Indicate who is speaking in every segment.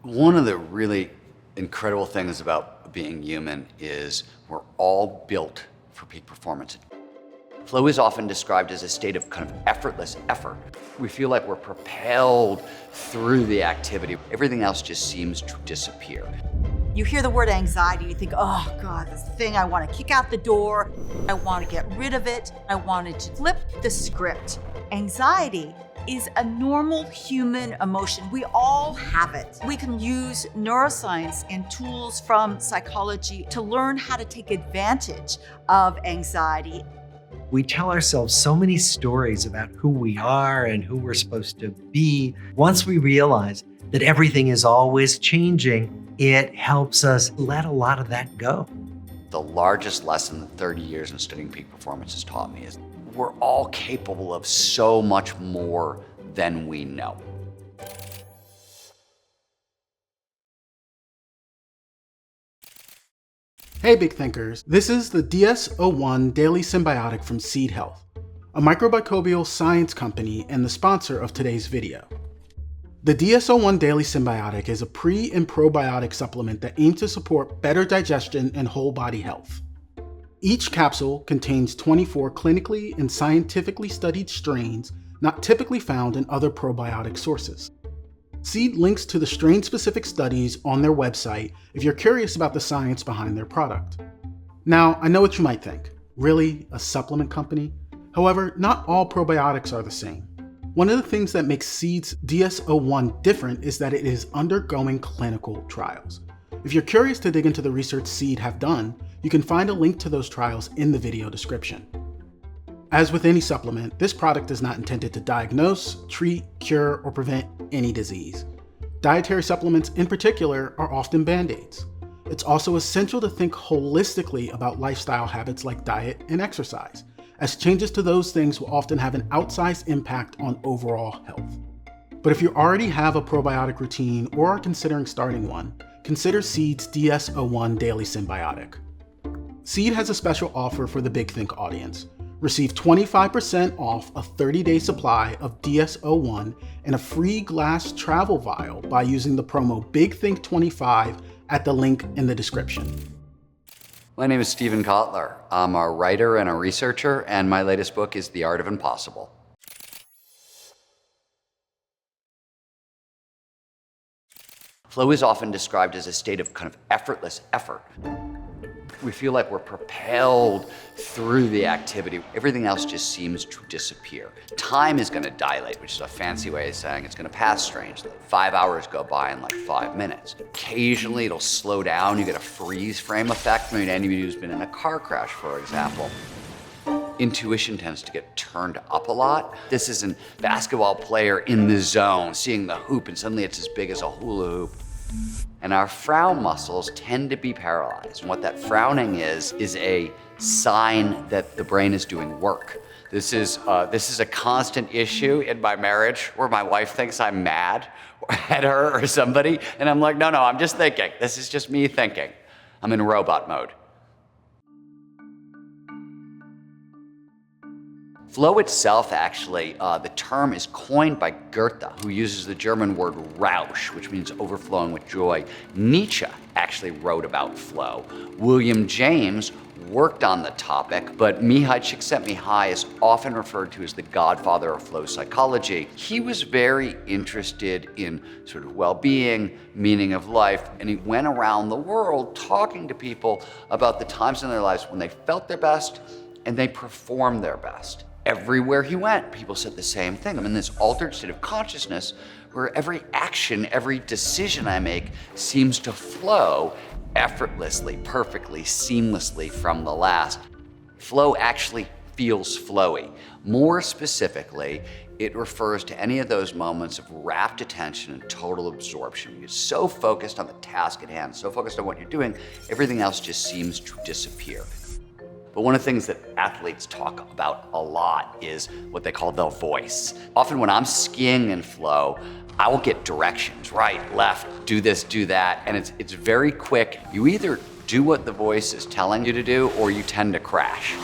Speaker 1: One of the really incredible things about being human is we're all built for peak performance. Flow is often described as a state of kind of effortless effort. We feel like we're propelled through the activity. Everything else just seems to disappear.
Speaker 2: You hear the word anxiety, you think, oh God, this thing, I want to kick out the door. I want to get rid of it. I wanted to flip the script. Anxiety is a normal human emotion. We all have it. We can use neuroscience and tools from psychology to learn how to take advantage of anxiety.
Speaker 3: We tell ourselves so many stories about who we are and who we're supposed to be. Once we realize that everything is always changing, it helps us let a lot of that go.
Speaker 1: The largest lesson that 30 years in studying peak performance has taught me is we're all capable of so much more than we know.
Speaker 4: Hey Big Thinkers, this is the DS-01 Daily Symbiotic from Seed Health, a microbial science company and the sponsor of today's video. The DS-01 Daily Symbiotic is a pre- and probiotic supplement that aims to support better digestion and whole body health. Each capsule contains 24 clinically and scientifically studied strains not typically found in other probiotic sources. Seed links to the strain-specific studies on their website if you're curious about the science behind their product. Now, I know what you might think. Really? A supplement company? However, not all probiotics are the same. One of the things that makes Seed's DS-01 different is that it is undergoing clinical trials. If you're curious to dig into the research Seed have done, you can find a link to those trials in the video description. As with any supplement, this product is not intended to diagnose, treat, cure, or prevent any disease. Dietary supplements in particular are often band-aids. It's also essential to think holistically about lifestyle habits like diet and exercise, as changes to those things will often have an outsized impact on overall health. But if you already have a probiotic routine or are considering starting one, consider Seed's DS-01 Daily Symbiotic. Seed has a special offer for the Big Think audience. Receive 25% off a 30-day supply of DS-01 and a free glass travel vial by using the promo BIGTHINK25 at the link in the description.
Speaker 1: My name is Stephen Kotler. I'm a writer and a researcher, and my latest book is The Art of Impossible. Flow is often described as a state of kind of effortless effort. We feel like we're propelled through the activity. Everything else just seems to disappear. Time is going to dilate, which is a fancy way of saying it's going to pass strangely. 5 hours go by in like 5 minutes. Occasionally it'll slow down. You get a freeze frame effect. I mean, anybody who's been in a car crash, for example. Intuition tends to get turned up a lot. This is a basketball player in the zone, seeing the hoop, and suddenly it's as big as a hula hoop. And our frown muscles tend to be paralyzed. And what that frowning is a sign that the brain is doing work. This is a constant issue in my marriage where my wife thinks I'm mad at her or somebody. And I'm like, no, I'm just thinking. This is just me thinking. I'm in robot mode. Flow itself, actually, the term is coined by Goethe, who uses the German word Rausch, which means overflowing with joy. Nietzsche actually wrote about flow. William James worked on the topic, but Mihai Csikszentmihalyi is often referred to as the godfather of flow psychology. He was very interested in sort of well-being, meaning of life, and he went around the world talking to people about the times in their lives when they felt their best and they performed their best. Everywhere he went, people said the same thing. I'm in this altered state of consciousness where every action, every decision I make seems to flow effortlessly, perfectly, seamlessly from the last. Flow actually feels flowy. More specifically, it refers to any of those moments of rapt attention and total absorption. You're so focused on the task at hand, so focused on what you're doing, everything else just seems to disappear. But one of the things that athletes talk about a lot is what they call the voice. Often when I'm skiing in flow, I will get directions, right, left, do this, do that, and it's very quick. You either do what the voice is telling you to do or you tend to crash.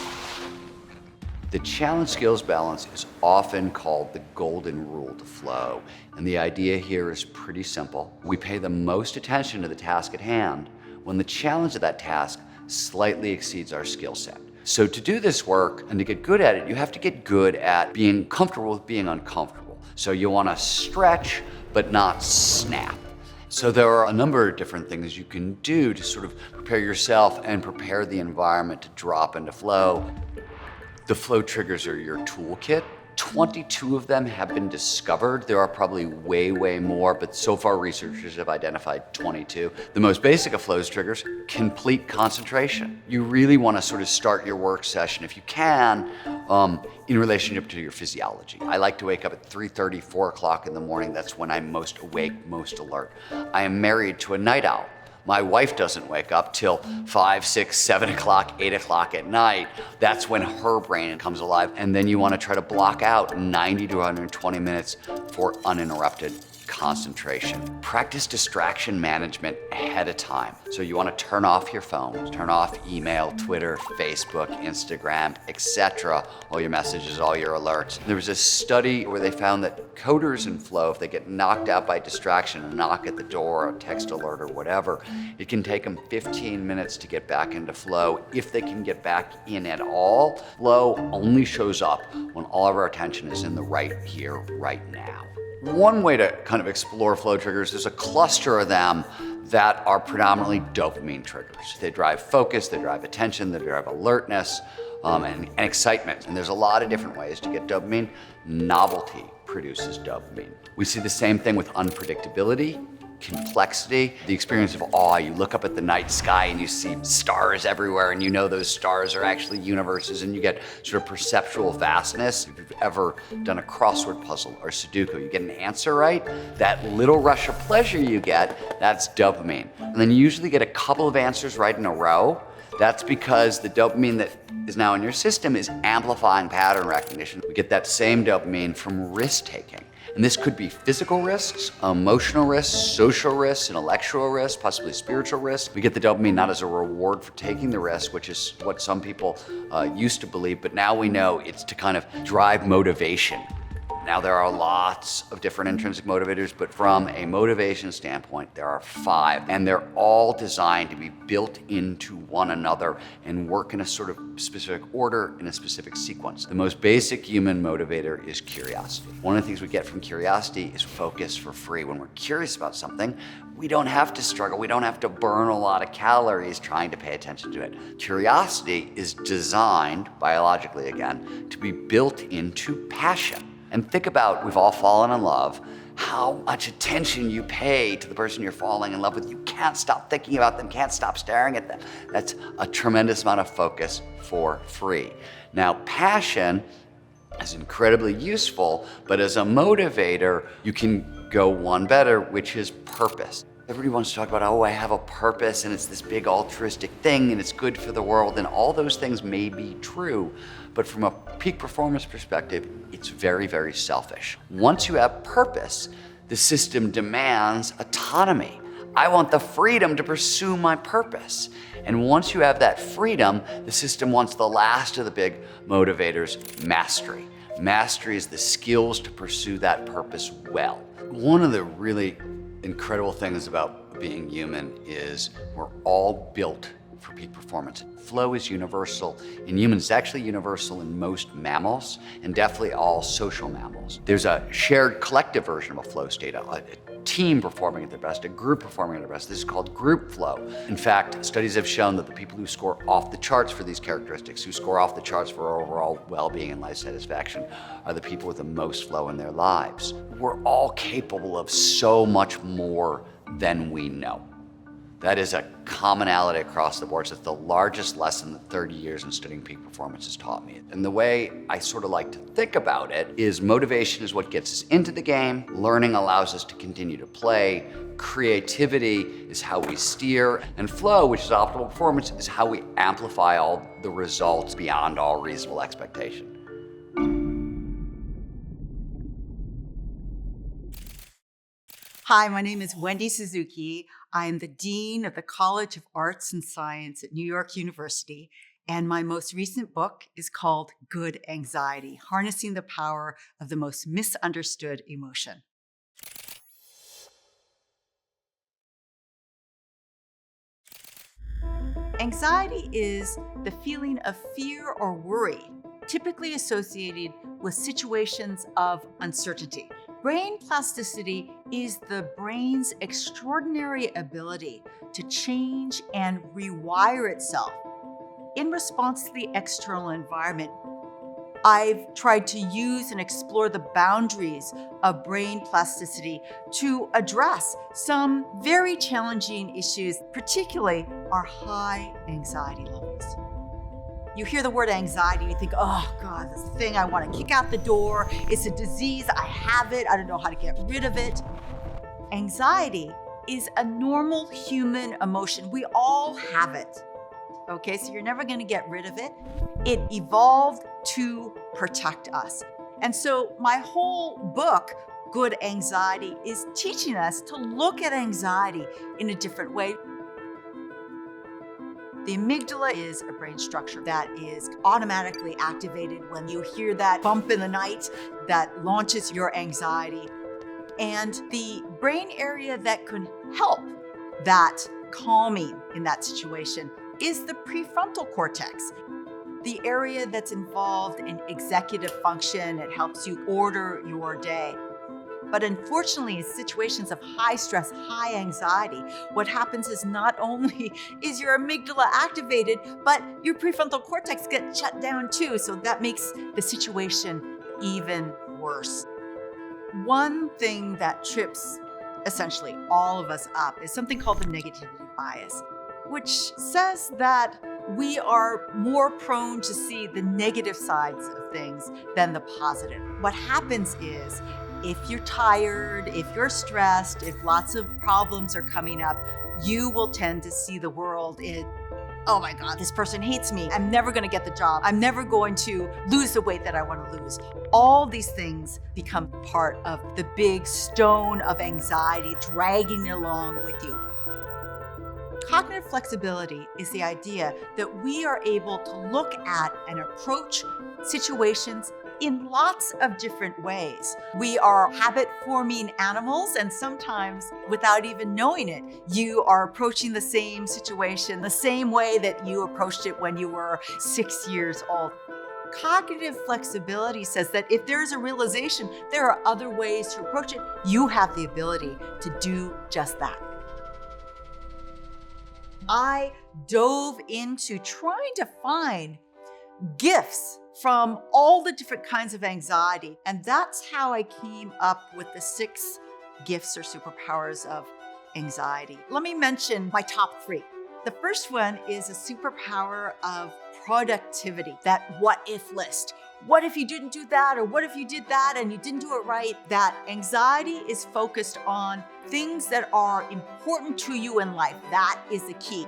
Speaker 1: The challenge skills balance is often called the golden rule to flow. And the idea here is pretty simple. We pay the most attention to the task at hand when the challenge of that task slightly exceeds our skill set. So to do this work and to get good at it, you have to get good at being comfortable with being uncomfortable. So you want to stretch, but not snap. So there are a number of different things you can do to sort of prepare yourself and prepare the environment to drop into flow. The flow triggers are your toolkit. 22 of them have been discovered. There are probably way more, but so far researchers have identified 22. The most basic of flow's triggers, complete concentration. You really want to sort of start your work session, if you can, in relationship to your physiology. I like to wake up at 3:30, 4 o'clock in the morning. That's when I'm most awake, most alert. I am married to a night owl. My wife doesn't wake up till 5, 6, 7 o'clock, 8 o'clock at night. That's when her brain comes alive. And then you want to try to block out 90 to 120 minutes for uninterrupted concentration. Practice distraction management ahead of time. So you want to turn off your phone, turn off email, Twitter, Facebook, Instagram, etc. All your messages, all your alerts. There was a study where they found that coders in flow, if they get knocked out by distraction, a knock at the door, a text alert or whatever, it can take them 15 minutes to get back into flow. If they can get back in at all, flow only shows up when all of our attention is in the right here, right now. One way to kind of explore flow triggers, there's a cluster of them that are predominantly dopamine triggers. They drive focus, they drive attention, they drive alertness, and excitement. And there's a lot of different ways to get dopamine. Novelty produces dopamine. We see the same thing with unpredictability, complexity, the experience of awe. You look up at the night sky and you see stars everywhere, and you know those stars are actually universes, and you get sort of perceptual vastness. If you've ever done a crossword puzzle or Sudoku, you get an answer right, that little rush of pleasure you get, that's dopamine. And then you usually get a couple of answers right in a row. That's because the dopamine that is now in your system is amplifying pattern recognition. We get that same dopamine from risk-taking. And this could be physical risks, emotional risks, social risks, intellectual risks, possibly spiritual risks. We get the dopamine not as a reward for taking the risk, which is what some people used to believe, but now we know it's to kind of drive motivation. Now, there are lots of different intrinsic motivators, but from a motivation standpoint, there are 5, and they're all designed to be built into one another and work in a sort of specific order, in a specific sequence. The most basic human motivator is curiosity. One of the things we get from curiosity is focus for free. When we're curious about something, we don't have to struggle. We don't have to burn a lot of calories trying to pay attention to it. Curiosity is designed, biologically again, to be built into passion. And think about, we've all fallen in love, how much attention you pay to the person you're falling in love with. You can't stop thinking about them, can't stop staring at them. That's a tremendous amount of focus for free. Now, passion is incredibly useful, but as a motivator, you can go one better, which is purpose. Everybody wants to talk about, oh, I have a purpose and it's this big altruistic thing and it's good for the world, and all those things may be true, but from a peak performance perspective, it's very selfish. Once you have purpose, the system demands autonomy. I want the freedom to pursue my purpose. And once you have that freedom, the system wants the last of the big motivators, mastery. Mastery is the skills to pursue that purpose well. One of the really incredible things about being human is we're all built for peak performance. Flow is universal in humans. It's actually universal in most mammals, and definitely all social mammals. There's a shared collective version of a flow state, a team performing at their best, a group performing at their best. This is called group flow. In fact, studies have shown that the people who score off the charts for these characteristics, who score off the charts for overall well-being and life satisfaction, are the people with the most flow in their lives. We're all capable of so much more than we know. That is a commonality across the board. So it's the largest lesson that 30 years in studying peak performance has taught me. And the way I sort of like to think about it is motivation is what gets us into the game. Learning allows us to continue to play. Creativity is how we steer. And flow, which is optimal performance, is how we amplify all the results beyond all reasonable expectation.
Speaker 2: Hi, my name is Wendy Suzuki. I am the Dean of the College of Arts and Science at New York University, And my most recent book is called Good Anxiety, Harnessing the Power of the Most Misunderstood Emotion. Anxiety is the feeling of fear or worry, typically associated with situations of uncertainty. Brain plasticity is the brain's extraordinary ability to change and rewire itself in response to the external environment. I've tried to use and explore the boundaries of brain plasticity to address some very challenging issues, particularly our high anxiety levels. You hear the word anxiety, you think, oh God, this thing I want to kick out the door. It's a disease, I have it, I don't know how to get rid of it. Anxiety is a normal human emotion. We all have it. Okay, so you're never going to get rid of it. It evolved to protect us. And so my whole book, Good Anxiety, is teaching us to look at anxiety in a different way. The amygdala is a brain structure that is automatically activated when you hear that bump in the night that launches your anxiety. And the brain area that can help that calming in that situation is the prefrontal cortex, the area that's involved in executive function. It helps you order your day. But unfortunately, in situations of high stress, high anxiety, what happens is not only is your amygdala activated, but your prefrontal cortex gets shut down too. So that makes the situation even worse. One thing that trips essentially all of us up is something called the negativity bias, which says that we are more prone to see the negative sides of things than the positive. What happens is, if you're tired, if you're stressed, if lots of problems are coming up, you will tend to see the world in, oh my God, this person hates me. I'm never going to get the job. I'm never going to lose the weight that I want to lose. All these things become part of the big stone of anxiety dragging you along with you. Cognitive flexibility is the idea that we are able to look at and approach situations in lots of different ways. We are habit-forming animals, and sometimes, without even knowing it, you are approaching the same situation the same way that you approached it when you were 6 years old. Cognitive flexibility says that if there's a realization there are other ways to approach it, you have the ability to do just that. I dove into trying to find gifts from all the different kinds of anxiety. And that's how I came up with the 6 gifts or superpowers of anxiety. Let me mention my top 3. The first one is a superpower of productivity, that what if list. What if you didn't do that? Or what if you did that and you didn't do it right? That anxiety is focused on things that are important to you in life. That is the key.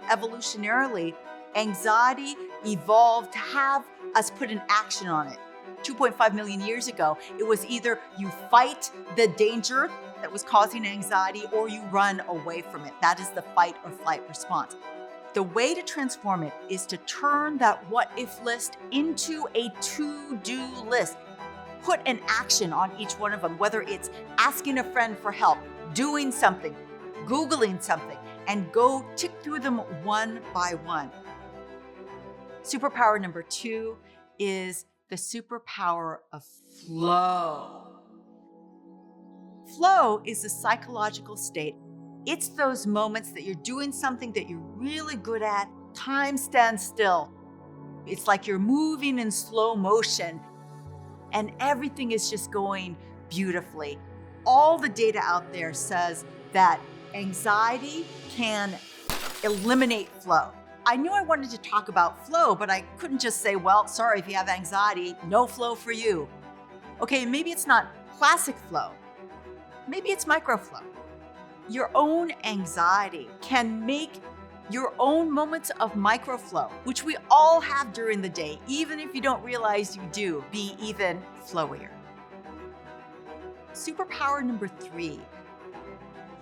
Speaker 2: Evolutionarily, anxiety evolved to have us put an action on it. 2.5 million years ago, it was either you fight the danger that was causing anxiety or you run away from it. That is the fight or flight response. The way to transform it is to turn that what if list into a to-do list. Put an action on each one of them, whether it's asking a friend for help, doing something, Googling something, and go tick through them one by one. Superpower number 2 is the superpower of flow. Flow is a psychological state. It's those moments that you're doing something that you're really good at, time stands still. It's like you're moving in slow motion and everything is just going beautifully. All the data out there says that anxiety can eliminate flow. I knew I wanted to talk about flow, but I couldn't just say, well, sorry, if you have anxiety, no flow for you. Okay, maybe it's not classic flow. Maybe it's microflow. Your own anxiety can make your own moments of microflow, which we all have during the day, even if you don't realize you do, be even flowier. Superpower number 3.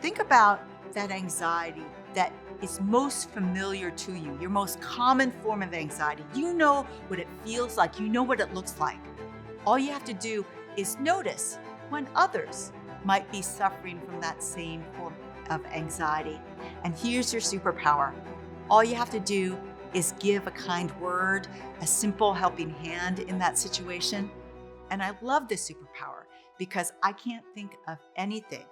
Speaker 2: Think about that anxiety that is most familiar to you, your most common form of anxiety. You know what it feels like, you know what it looks like. All you have to do is notice when others might be suffering from that same form of anxiety. And here's your superpower. All you have to do is give a kind word, a simple helping hand in that situation. And I love this superpower because I can't think of anything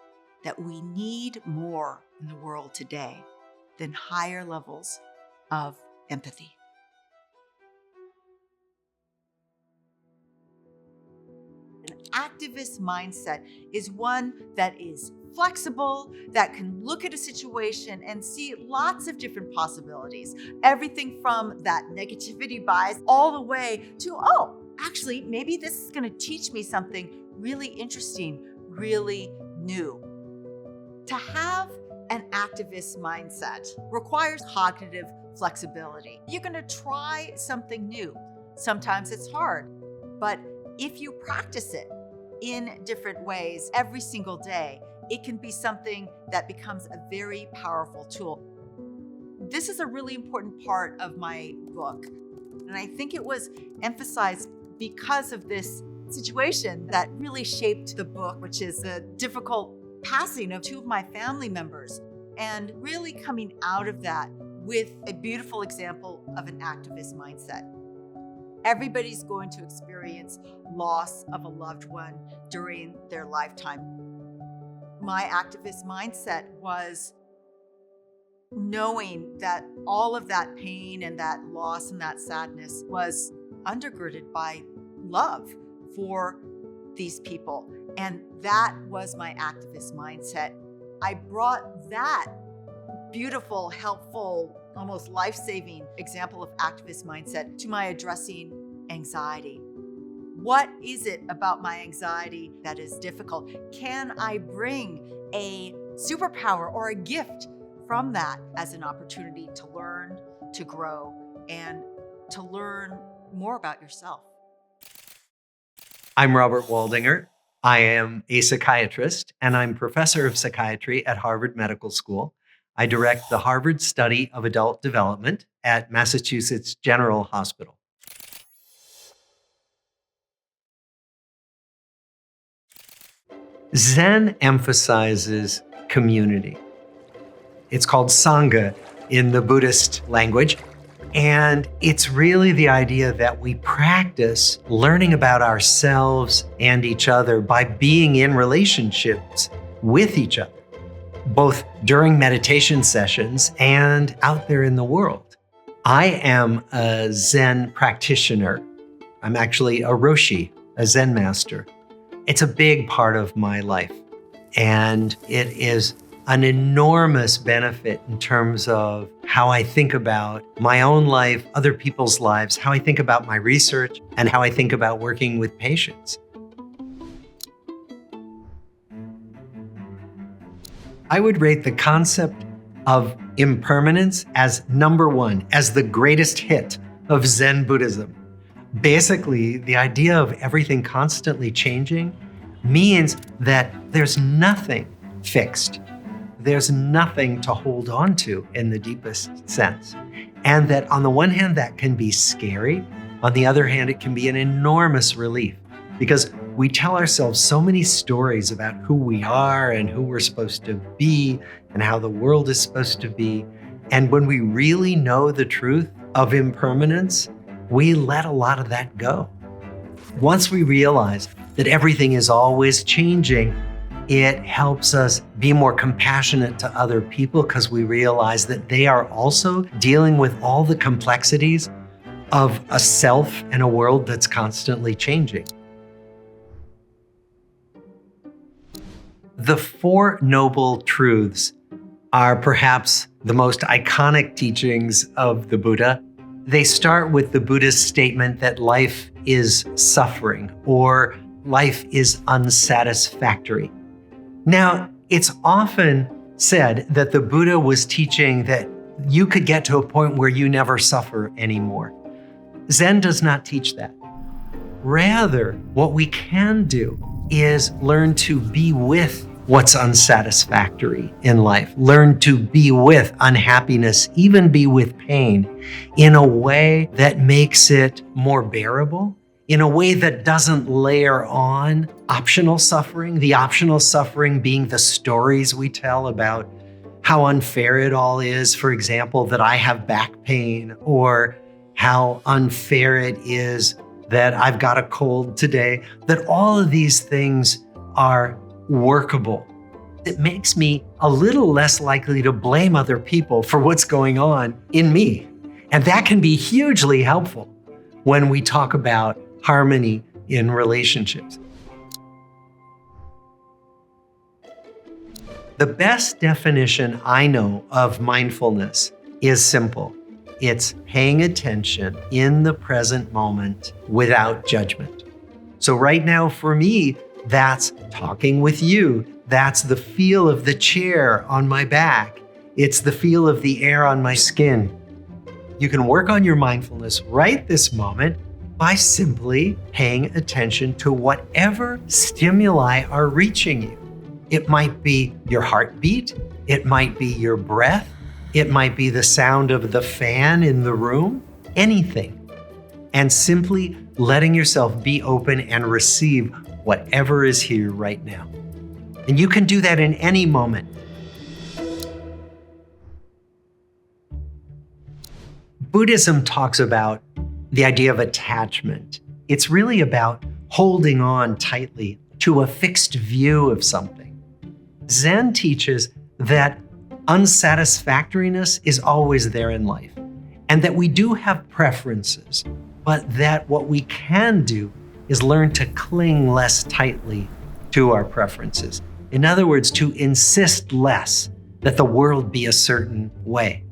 Speaker 2: that we need more in the world today than higher levels of empathy. An activist mindset is one that is flexible, that can look at a situation and see lots of different possibilities. Everything from that negativity bias all the way to, oh, actually, maybe this is going to teach me something really interesting, really new. To have an activist mindset requires cognitive flexibility. You're going to try something new. Sometimes it's hard, but if you practice it in different ways every single day, it can be something that becomes a very powerful tool. This is a really important part of my book, and I think it was emphasized because of this situation that really shaped the book, which is the difficult passing of two of my family members, and really coming out of that with a beautiful example of an activist mindset. Everybody's going to experience loss of a loved one during their lifetime. My activist mindset was knowing that all of that pain and that loss and that sadness was undergirded by love for these people. And that was my activist mindset. I brought that beautiful, helpful, almost life-saving example of activist mindset to my addressing anxiety. What is it about my anxiety that is difficult? Can I bring a superpower or a gift from that as an opportunity to learn, to grow, and to learn more about yourself?
Speaker 3: I'm Robert Waldinger. I am a psychiatrist, and I'm professor of psychiatry at Harvard Medical School. I direct the Harvard Study of Adult Development at Massachusetts General Hospital. Zen emphasizes community. It's called Sangha in the Buddhist language. And it's really the idea that we practice learning about ourselves and each other by being in relationships with each other, both during meditation sessions and out there in the world. I am a Zen practitioner. I'm actually a Roshi, a Zen master. It's a big part of my life, and it is an enormous benefit in terms of how I think about my own life, other people's lives, how I think about my research, and how I think about working with patients. I would rate the concept of impermanence as number one, as the greatest hit of Zen Buddhism. Basically, the idea of everything constantly changing means that there's nothing fixed. There's nothing to hold on to in the deepest sense. And that on the one hand, that can be scary. On the other hand, it can be an enormous relief because we tell ourselves so many stories about who we are and who we're supposed to be and how the world is supposed to be. And when we really know the truth of impermanence, we let a lot of that go. Once we realize that everything is always changing, it helps us be more compassionate to other people because we realize that they are also dealing with all the complexities of a self and a world that's constantly changing. The Four Noble Truths are perhaps the most iconic teachings of the Buddha. They start with the Buddhist statement that life is suffering or life is unsatisfactory. Now, it's often said that the Buddha was teaching that you could get to a point where you never suffer anymore. Zen does not teach that. Rather, what we can do is learn to be with what's unsatisfactory in life. Learn to be with unhappiness, even be with pain, in a way that makes it more bearable, in a way that doesn't layer on optional suffering, the optional suffering being the stories we tell about how unfair it all is, for example, that I have back pain, or how unfair it is that I've got a cold today, that all of these things are workable. It makes me a little less likely to blame other people for what's going on in me. And that can be hugely helpful when we talk about harmony in relationships. The best definition I know of mindfulness is simple. It's paying attention in the present moment without judgment. So right now for me, that's talking with you. That's the feel of the chair on my back. It's the feel of the air on my skin. You can work on your mindfulness right this moment by simply paying attention to whatever stimuli are reaching you. It might be your heartbeat. It might be your breath. It might be the sound of the fan in the room, anything. And simply letting yourself be open and receive whatever is here right now. And you can do that in any moment. Buddhism talks about the idea of attachment. It's really about holding on tightly to a fixed view of something. Zen teaches that unsatisfactoriness is always there in life, and that we do have preferences, but that what we can do is learn to cling less tightly to our preferences. In other words, to insist less that the world be a certain way.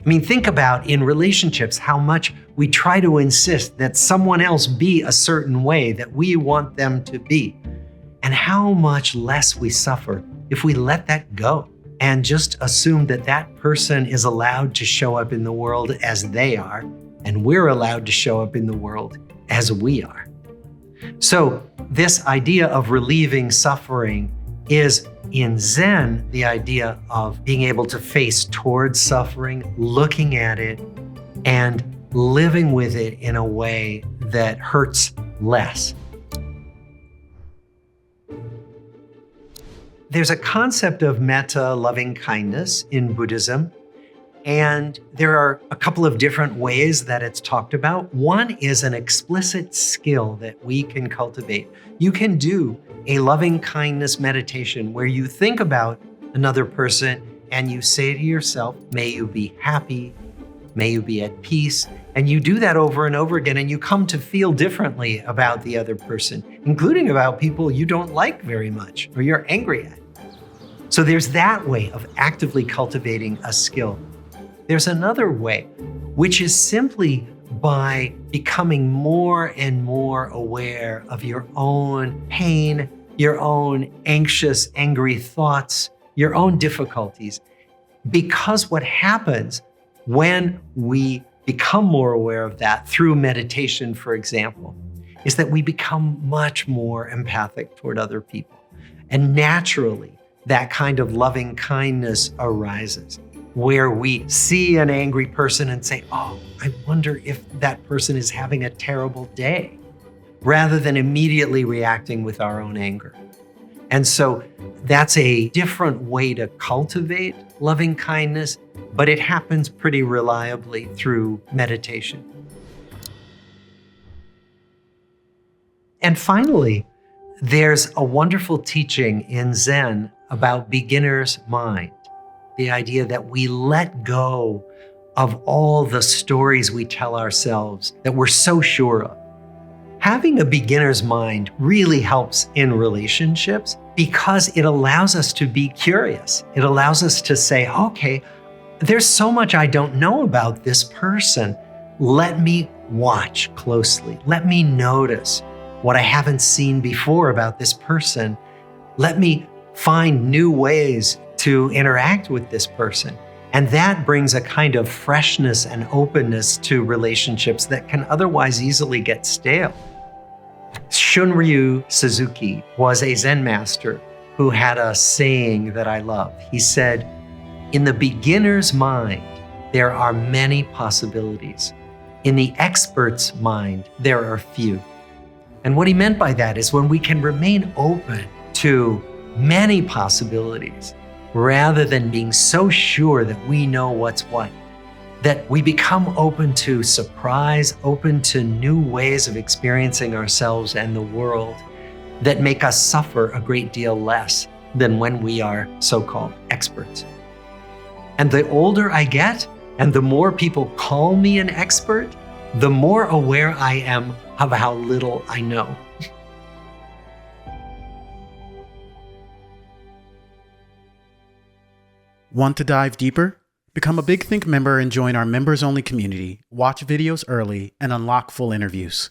Speaker 3: I mean, think about in relationships how much we try to insist that someone else be a certain way that we want them to be, and how much less we suffer if we let that go and just assume that that person is allowed to show up in the world as they are, and we're allowed to show up in the world as we are. So this idea of relieving suffering is, in Zen, the idea of being able to face towards suffering, looking at it, and living with it in a way that hurts less. There's a concept of metta, loving kindness, in Buddhism, and there are a couple of different ways that it's talked about. One is an explicit skill that we can cultivate. You can do a loving kindness meditation where you think about another person and you say to yourself, may you be happy, may you be at peace. And you do that over and over again, and you come to feel differently about the other person, including about people you don't like very much or you're angry at. So there's that way of actively cultivating a skill. There's another way, which is simply by becoming more and more aware of your own pain, your own anxious, angry thoughts, your own difficulties. Because what happens when we become more aware of that through meditation, for example, is that we become much more empathic toward other people. And naturally, that kind of loving kindness arises, where we see an angry person and say, oh, I wonder if that person is having a terrible day, rather than immediately reacting with our own anger. And so that's a different way to cultivate loving kindness, but it happens pretty reliably through meditation. And finally, there's a wonderful teaching in Zen about beginner's mind. The idea that we let go of all the stories we tell ourselves that we're so sure of. Having a beginner's mind really helps in relationships because it allows us to be curious. It allows us to say, okay, there's so much I don't know about this person. Let me watch closely. Let me notice what I haven't seen before about this person. Let me find new ways to interact with this person. And that brings a kind of freshness and openness to relationships that can otherwise easily get stale. Shunryu Suzuki was a Zen master who had a saying that I love. He said, "In the beginner's mind, there are many possibilities. In the expert's mind, there are few." And what he meant by that is when we can remain open to many possibilities, rather than being so sure that we know what's what, that we become open to surprise, open to new ways of experiencing ourselves and the world that make us suffer a great deal less than when we are so-called experts. And the older I get, and the more people call me an expert, the more aware I am of how little I know.
Speaker 4: Want to dive deeper? Become a Big Think member and join our members-only community, watch videos early, and unlock full interviews.